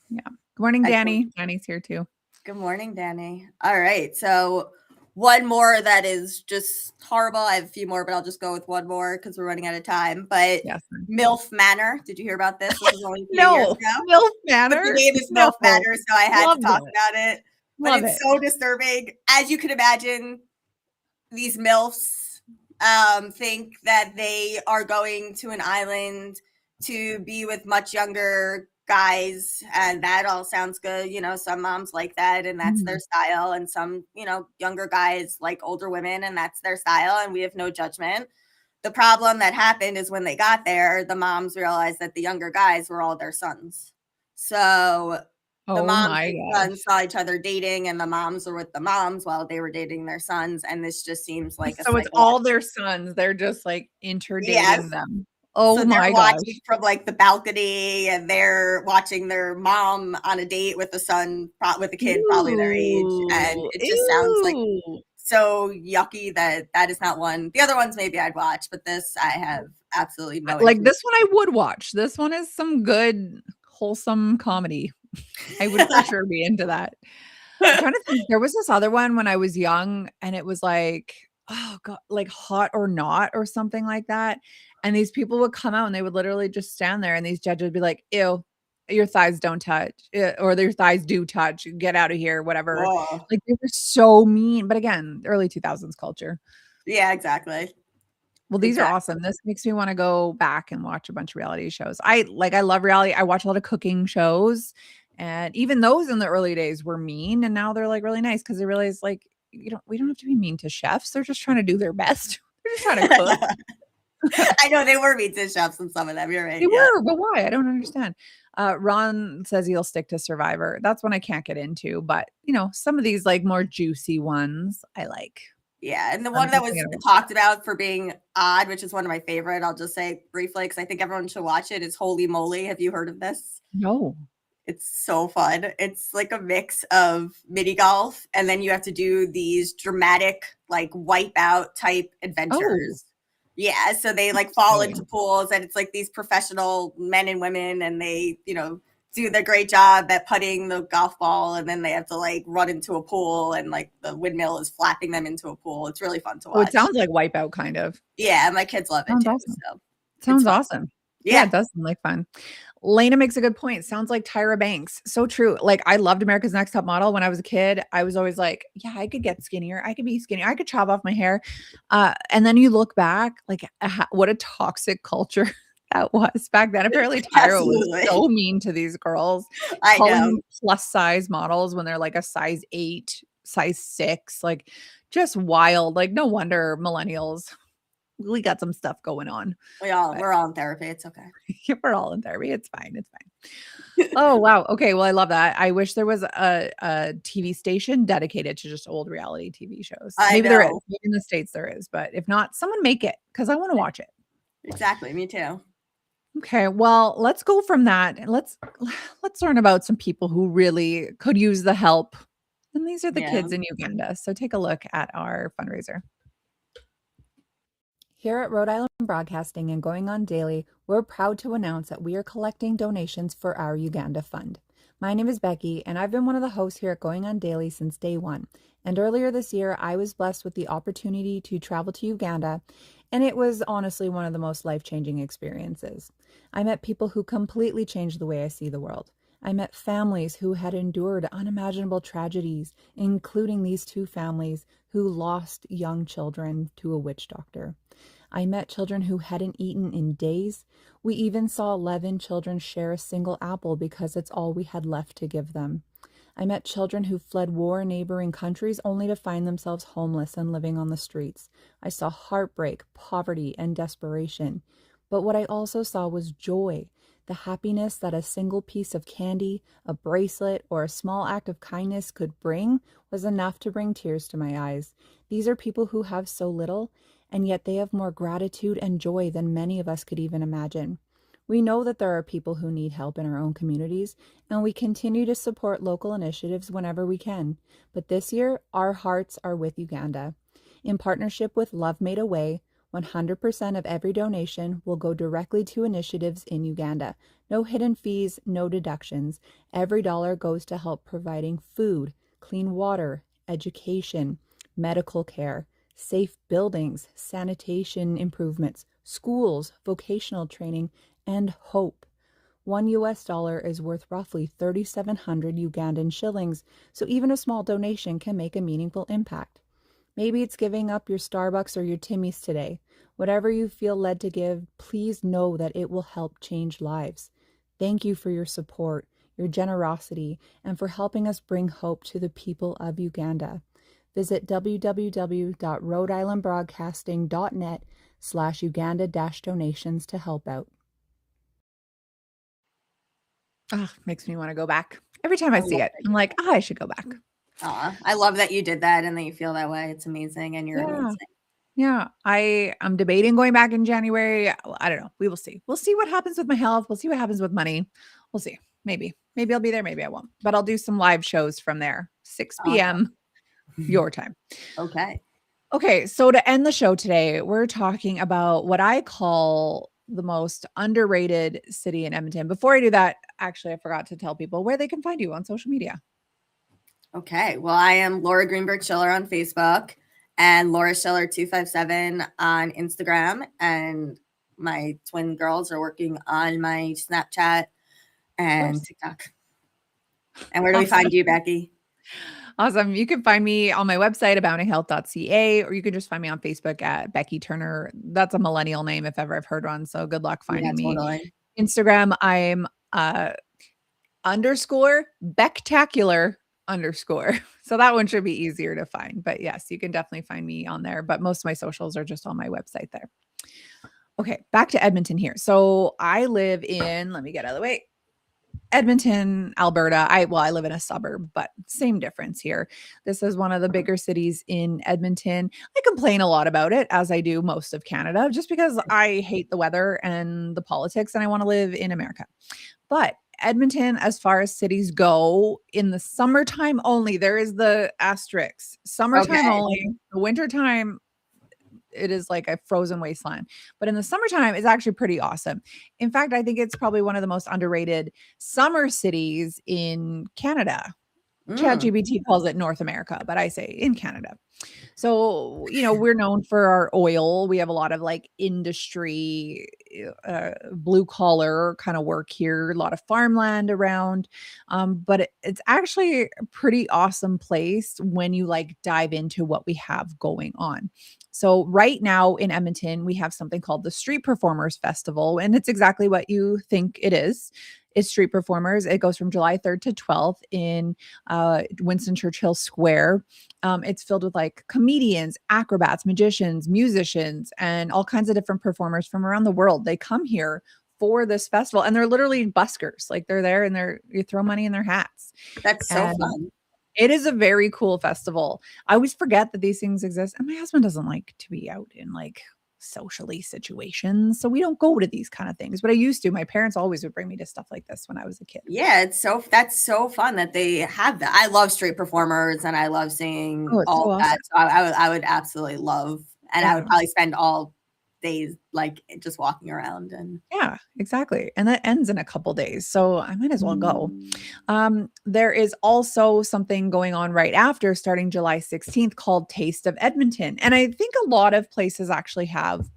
Yeah. Good morning, Danny. Danny's here too. Good morning, Danny. All right. So one more that is just horrible. I have a few more, but I'll just go with one more because we're running out of time. But Yes. MILF Manor. Did you hear about this? This was only a few years No, ago. MILF Manor. But the name is MILF Manor, so I had to talk about it. But Love it's it. so disturbing. As you can imagine, these MILFs think that they are going to an island to be with much younger guys, and that all sounds good. You know, some moms like that, and that's their style, and some, you know, younger guys like older women, and that's their style, and we have no judgment. The problem that happened is when they got there, the moms realized that the younger guys were all their sons. So the moms and sons saw each other dating, and the moms were with the moms while they were dating their sons. And this just seems like so it's all their sons. They're just like interdating them. Oh, so they're watching from like the balcony, and they're watching their mom on a date with a son, with a kid probably their age, and it just sounds like so yucky that is not one. The other ones maybe I'd watch, but this I have absolutely no like interest. This one I would watch. This one is some good wholesome comedy. I would for sure be into that. I'm trying to think. There was this other one when I was young, and it was like, oh god, like Hot or Not or something like that. And these people would come out and they would literally just stand there, and these judges would be like, ew, your thighs don't touch, or their thighs do touch, get out of here, whatever. Whoa. Like they were so mean. But again, early 2000s culture. Yeah, exactly. Well, these are awesome. This makes me want to go back and watch a bunch of reality shows. I love reality. I watch a lot of cooking shows, and even those in the early days were mean, and now they're like really nice because they realize like we don't have to be mean to chefs. They're just trying to do their best. They're just trying to cook. I know they were mean to chefs in some of them. You're right. They were, but why? I don't understand. Ron says he'll stick to Survivor. That's one I can't get into, but you know, some of these like more juicy ones I like. Yeah, and the one that was talked about for being odd, which is one of my favorite, I'll just say briefly because I think everyone should watch it, is Holy Moly. Have you heard of this? No. It's so fun. It's like a mix of mini golf, and then you have to do these dramatic, like wipeout type adventures. Oh. Yeah, so they like fall into pools, and it's like these professional men and women, and they, you know, do their great job at putting the golf ball, and then they have to like run into a pool, and like the windmill is flapping them into a pool. It's really fun to watch. Oh, it sounds like Wipeout kind of. Yeah, my kids love it too. Awesome. So sounds awesome. Yeah, it does sound like fun. Lena makes a good point. Sounds like Tyra Banks. So true. Like I loved America's Next Top Model when I was a kid. I was always like, yeah, I could get skinnier. I could be skinnier. I could chop off my hair. And then you look back, like what a toxic culture that was back then. Apparently Tyra was so mean to these girls. I know. Plus size models when they're like a size 8, size 6, like just wild. Like no wonder millennials. We got some stuff going on. We're all in therapy. It's okay. We're all in therapy. It's fine. It's fine. Oh, wow. Okay. Well, I love that. I wish there was a TV station dedicated to just old reality TV shows. Maybe there is. Maybe in the States there is. But if not, someone make it because I want to watch it. Exactly. Me too. Okay. Well, let's go from that. And let's learn about some people who really could use the help. And these are the kids in Uganda. So take a look at our fundraiser. Here at Rhode Island Broadcasting and Going On Daily, we're proud to announce that we are collecting donations for our Uganda Fund. My name is Becky, and I've been one of the hosts here at Going On Daily since day one. And earlier this year, I was blessed with the opportunity to travel to Uganda, and it was honestly one of the most life-changing experiences. I met people who completely changed the way I see the world. I met families who had endured unimaginable tragedies, including these two families who lost young children to a witch doctor. I met children who hadn't eaten in days. We even saw 11 children share a single apple because it's all we had left to give them. I met children who fled war in neighboring countries only to find themselves homeless and living on the streets. I saw heartbreak, poverty, and desperation. But what I also saw was joy, the happiness that a single piece of candy, a bracelet, or a small act of kindness could bring was enough to bring tears to my eyes. These are people who have so little, and yet they have more gratitude and joy than many of us could even imagine. We know that there are people who need help in our own communities, and we continue to support local initiatives whenever we can. But this year, our hearts are with Uganda. In partnership with Love Made a Way, 100% of every donation will go directly to initiatives in Uganda. No hidden fees, no deductions. Every dollar goes to help providing food, clean water, education, medical care, safe buildings, sanitation improvements, schools, vocational training, and hope. $1 is worth roughly 3,700 Ugandan shillings, so even a small donation can make a meaningful impact. Maybe it's giving up your Starbucks or your Timmy's today. Whatever you feel led to give, please know that it will help change lives. Thank you for your support, your generosity, and for helping us bring hope to the people of Uganda. Visit www.RhodeIslandBroadcasting.net/Uganda-donations to help out. Oh, makes me want to go back. Every time I see it, I'm like, I should go back. I love that you did that and that you feel that way. It's amazing, and you're amazing. Yeah, I'm debating going back in January. I don't know. We will see. We'll see what happens with my health. We'll see what happens with money. We'll see. Maybe I'll be there. Maybe I won't. But I'll do some live shows from there. 6 p.m. your time. Okay. So to end the show today, we're talking about what I call the most underrated city in Edmonton. Before I do that, actually, I forgot to tell people where they can find you on social media. Okay. Well, I am Laura Greenberg Schiller on Facebook and Laura Schiller 257 on Instagram. And my twin girls are working on my Snapchat and TikTok. And where do we find you, Becky? Awesome. You can find me on my website, aboundinghealth.ca, or you can just find me on Facebook at Becky Turner. That's a millennial name if ever I've heard one. So good luck finding me. Totally. Instagram, I'm _ Becktacular _ So that one should be easier to find. But yes, you can definitely find me on there. But most of my socials are just on my website there. Okay, back to Edmonton here. So I live in, let me get out of the way, Edmonton, Alberta. I live in a suburb, but same difference here. This is one of the bigger cities in Edmonton. I complain a lot about it, as I do most of Canada, just because I hate the weather and the politics and I want to live in America. But Edmonton, as far as cities go, in the summertime only, there is the asterisk. Summertime only. The wintertime, it is like a frozen wasteland. But in the summertime, it's actually pretty awesome. In fact, I think it's probably one of the most underrated summer cities in Canada. ChatGPT calls it North America, but I say in Canada. So, we're known for our oil. We have a lot of like industry, blue collar kind of work here, a lot of farmland around. But it's actually a pretty awesome place when you like dive into what we have going on. So right now in Edmonton, we have something called the Street Performers Festival, and it's exactly what you think it is. It's street performers. It goes from July 3rd to 12th in Winston Churchill Square. It's filled with like comedians, acrobats, magicians, musicians, and all kinds of different performers from around the world. They come here for this festival, and they're literally buskers. Like they're there and you throw money in their hats. That's so fun. It is a very cool festival. I always forget that these things exist. And my husband doesn't like to be out in like socially situations. So we don't go to these kind of things, but I used to. My parents always would bring me to stuff like this when I was a kid. Yeah, that's so fun that they have that. I love street performers and I love seeing all of that. So I would absolutely love, and I would probably spend all days like just walking around. And yeah, exactly. And that ends in a couple days, so I might as well go. There is also something going on right after, starting July 16th, called Taste of Edmonton, and I think a lot of places actually have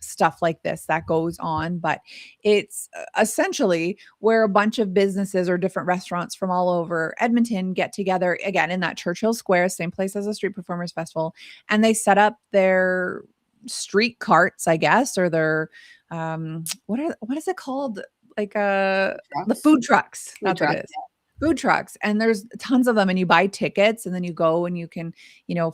stuff like this that goes on, but it's essentially where a bunch of businesses or different restaurants from all over Edmonton get together again in that Churchill Square, same place as the Street Performers Festival, and they set up their street carts, I guess, or their what is it called? Like the food trucks. That's what it is. Yeah. Food trucks. And there's tons of them, and you buy tickets and then you go and you can,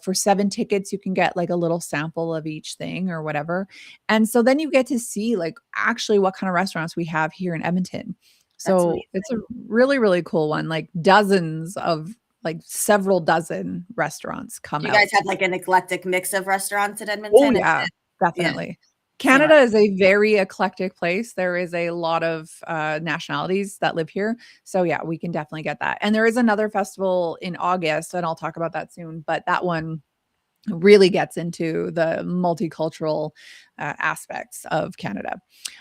for 7 tickets, you can get like a little sample of each thing or whatever. And so then you get to see like actually what kind of restaurants we have here in Edmonton. So it's a really, really cool one. Like several dozen restaurants come out. You guys have like an eclectic mix of restaurants in Edmonton? Oh, yeah, definitely. Yeah. Canada is a very eclectic place. There is a lot of nationalities that live here. So yeah, we can definitely get that. And there is another festival in August, and I'll talk about that soon. But that one really gets into the multicultural aspects of Canada.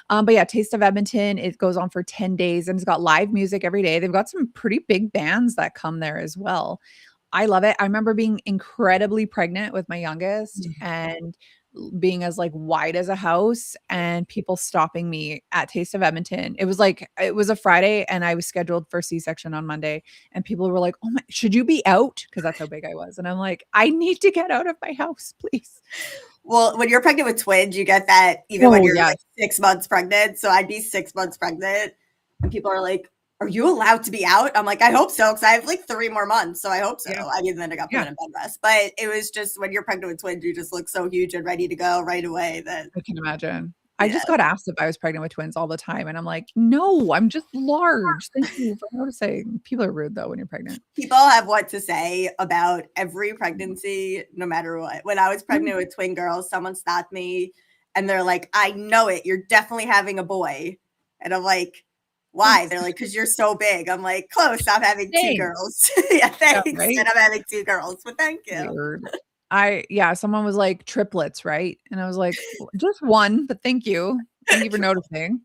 But yeah, Taste of Edmonton, it goes on for 10 days and it's got live music every day. They've got some pretty big bands that come there as well. I love it. I remember being incredibly pregnant with my youngest and being as like wide as a house and people stopping me at Taste of Edmonton. It was a Friday and I was scheduled for C-section on Monday and people were like, "Oh my, should you be out?" Because that's how big I was. And I'm like, "I need to get out of my house, please." Well, when you're pregnant with twins, you get that even when you're like 6 months pregnant. So I'd be 6 months pregnant and people are like, "Are you allowed to be out?" I'm like, "I hope so, because I have like 3 more months, so I hope so." I mean, then I got put in bed rest, but it was just when you're pregnant with twins, you just look so huge and ready to go right away. That I can imagine. I just got asked if I was pregnant with twins all the time, and I'm like, "No, I'm just large." Thank you for noticing. People are rude though when you're pregnant. People have what to say about every pregnancy, no matter what. When I was pregnant with twin girls, someone stopped me and they're like, "I know it. You're definitely having a boy." And I'm like, "Why?" They're like, "Because you're so big." I'm like, "Close. I'm having 2 girls." Yeah, thanks. Yeah, right? And I'm having 2 girls, but thank you. Weird. Someone was like triplets, right? And I was like, just one, but thank you. Thank you for noticing.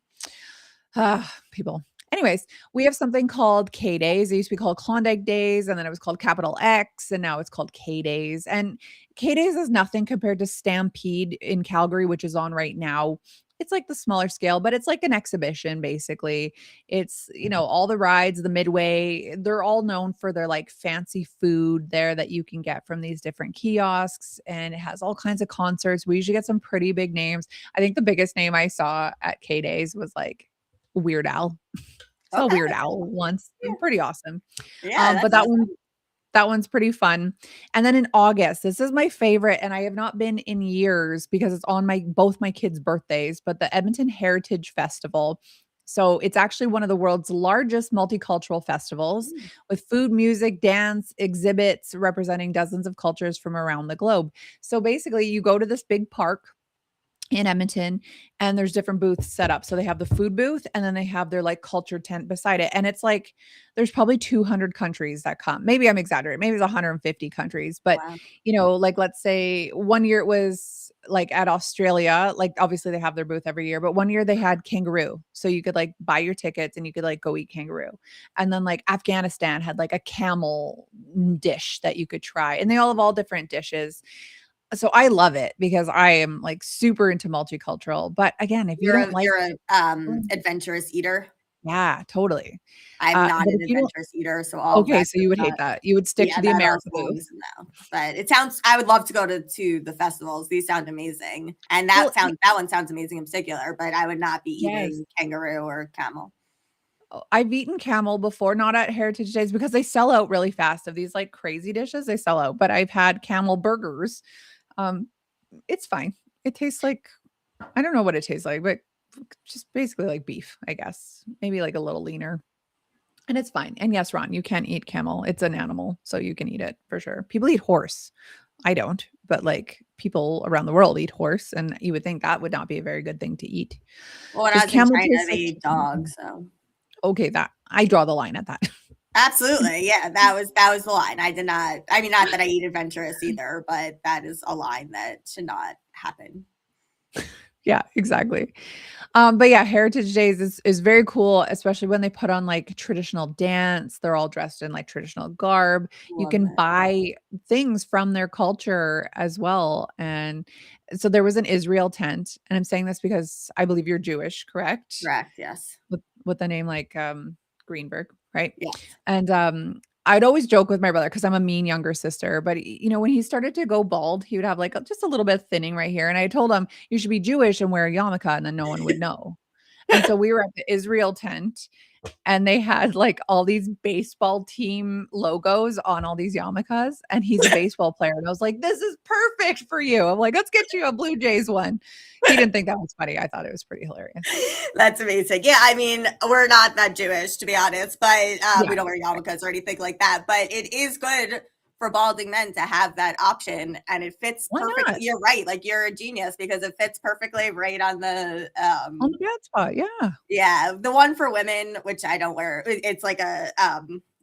People. Anyways, we have something called K Days. It used to be called Klondike Days, and then it was called Capital X, and now it's called K Days. And K Days is nothing compared to Stampede in Calgary, which is on right now. It's like the smaller scale, but it's like an exhibition, basically. It's, all the rides, the Midway, they're all known for their like fancy food there that you can get from these different kiosks. And it has all kinds of concerts. We usually get some pretty big names. I think the biggest name I saw at K Days was like Weird Al. Saw Weird Al once. Pretty awesome. Yeah, but that one's pretty fun. And then in August, this is my favorite, and I have not been in years because it's on both my kids' birthdays, but the Edmonton Heritage Festival. So it's actually one of the world's largest multicultural festivals with food, music, dance, exhibits representing dozens of cultures from around the globe. So basically, you go to this big park in Edmonton and there's different booths set up. So they have the food booth and then they have their like culture tent beside it. And it's like, there's probably 200 countries that come. Maybe I'm exaggerating. Maybe it's 150 countries, but like let's say one year it was like at Australia, like obviously they have their booth every year, but one year they had kangaroo. So you could like buy your tickets and you could like go eat kangaroo. And then like Afghanistan had like a camel dish that you could try, and they all have all different dishes. So I love it because I am like super into multicultural. But again, if you're an adventurous eater. Yeah, totally. I'm not an adventurous eater, so all okay, so you would hate that. You would stick to the American food. But I would love to go to the festivals. These sound amazing, and that one sounds amazing in particular. But I would not be eating kangaroo or camel. I've eaten camel before, not at Heritage Days because they sell out really fast of these like crazy dishes. They sell out, but I've had camel burgers. It's fine. It tastes like, I don't know what it tastes like, but just basically like beef, I guess. Maybe like a little leaner. And it's fine. And yes, Ron, you can eat camel. It's an animal, so you can eat it for sure. People eat horse. I don't, but like people around the world eat horse, and you would think that would not be a very good thing to eat. Well, when I was in China, they eat dogs, so. Okay, that I draw the line at that. Absolutely. Yeah, that was the line. Not that I eat adventurous either, but that is a line that should not happen. Yeah, exactly. But yeah, Heritage Days is very cool, especially when they put on like traditional dance. They're all dressed in like traditional garb. You can buy things from their culture as well. And so there was an Israel tent, and I'm saying this because I believe you're Jewish, correct? Correct, yes. With the name like Greenberg, right? Yeah. And I'd always joke with my brother because I'm a mean younger sister, but when he started to go bald, he would have like just a little bit of thinning right here. And I told him, you should be Jewish and wear a yarmulke, and then no one would know. And so we were at the Israel tent, and they had like all these baseball team logos on all these yarmulkes, and he's a baseball player. And I was like, this is perfect for you. I'm like, let's get you a Blue Jays one. He didn't think that was funny. I thought it was pretty hilarious. That's amazing. Yeah, I mean, we're not that Jewish, to be honest, but we don't wear yarmulkes or anything like that. But it is good for balding men to have that option, and it fits perfectly. You're right. Like, you're a genius because it fits perfectly right on the bad spot. Yeah. Yeah. The one for women, which I don't wear, it's like a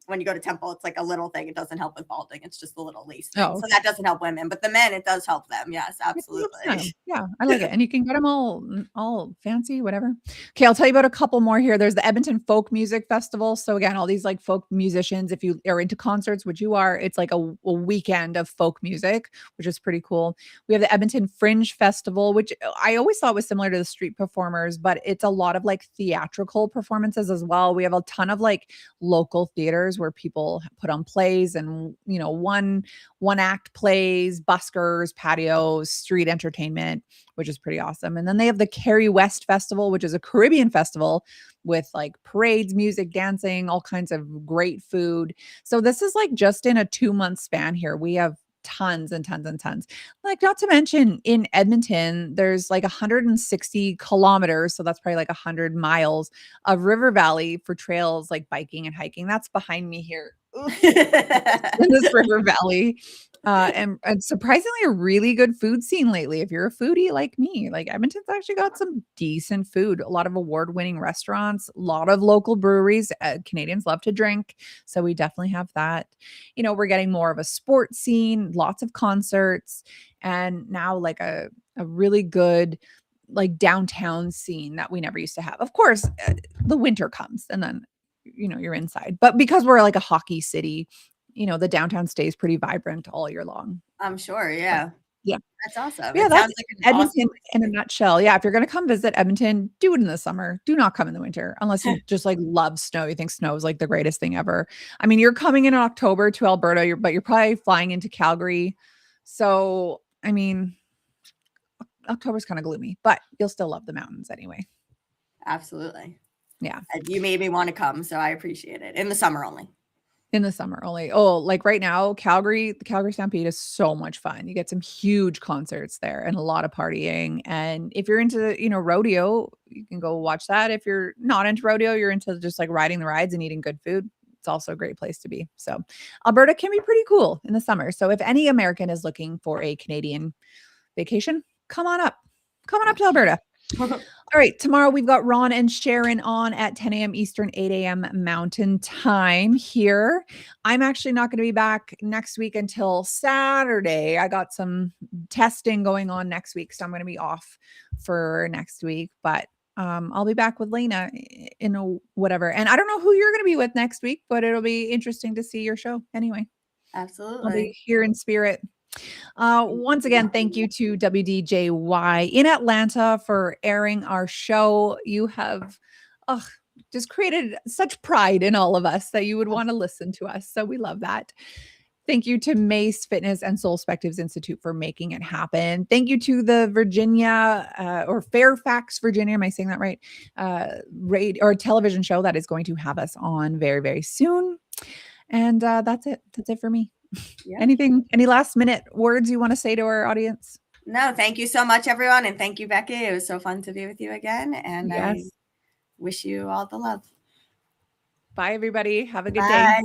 when you go to Temple, it's like a little thing. It doesn't help with balding. It's just a little lace thing. Oh, So that doesn't help women, but the men, it does help them. Yes, absolutely. yeah, I like it. And you can get them all fancy, whatever. Okay, I'll tell you about a couple more here. There's the Edmonton Folk Music Festival. So again, all these like folk musicians, if you are into concerts, which you are, it's like a weekend of folk music, which is pretty cool. We have the Edmonton Fringe Festival, which I always thought was similar to the street performers, but it's a lot of like theatrical performances as well. We have a ton of like local theaters where people put on plays and, one act plays, buskers, patios, street entertainment, which is pretty awesome. And then they have the Kerry West Festival, which is a Caribbean festival with like parades, music, dancing, all kinds of great food. So this is like just in a 2-month span here. We have tons and tons and tons. Like, not to mention in Edmonton, there's like 160 kilometers. So that's probably like 100 miles of river valley for trails like biking and hiking. That's behind me here. In this river valley. And surprisingly a really good food scene lately. If you're a foodie like me, like Edmonton's actually got some decent food, a lot of award-winning restaurants, a lot of local breweries. Canadians love to drink, so we definitely have that. We're getting more of a sports scene, lots of concerts, and now like a really good like downtown scene that we never used to have. Of course, the winter comes and then you're inside, but because we're like a hockey city, the downtown stays pretty vibrant all year long. I'm sure. Yeah. Yeah. That's awesome. Yeah, it that's sounds like an Edmonton awesome in a nutshell. Yeah, if you're going to come visit Edmonton, do it in the summer. Do not come in the winter unless you just like love snow. You think snow is like the greatest thing ever. I mean, you're coming in October to Alberta, but you're probably flying into Calgary. So, I mean, October's kind of gloomy, but you'll still love the mountains anyway. Absolutely. Yeah. You made me want to come, so I appreciate it. In the summer only. In the summer only. Oh, like right now, the Calgary Stampede is so much fun. You get some huge concerts there and a lot of partying. And if you're into, rodeo, you can go watch that. If you're not into rodeo, you're into just like riding the rides and eating good food. It's also a great place to be. So Alberta can be pretty cool in the summer. So if any American is looking for a Canadian vacation, come on up to Alberta. All right. Tomorrow we've got Ron and Sharon on at 10 a.m. Eastern, 8 a.m. Mountain time here. I'm actually not going to be back next week until Saturday. I got some testing going on next week, so I'm going to be off for next week, but I'll be back with Lena in a whatever. And I don't know who you're going to be with next week, but it'll be interesting to see your show anyway. Absolutely. I'll be here in spirit. Once again, thank you to WDJY in Atlanta for airing our show. You have just created such pride in all of us that you would want to listen to us. So we love that. Thank you to Mace Fitness and Soul Spectives Institute for making it happen. Thank you to the Virginia or Fairfax, Virginia, am I saying that right? Television show that is going to have us on very, very soon. And that's it. That's it for me. Yeah. Any last minute words you want to say to our audience? No, thank you so much, everyone. And thank you, Becky. It was so fun to be with you again. And yes. I wish you all the love. Bye, everybody. Have a good day.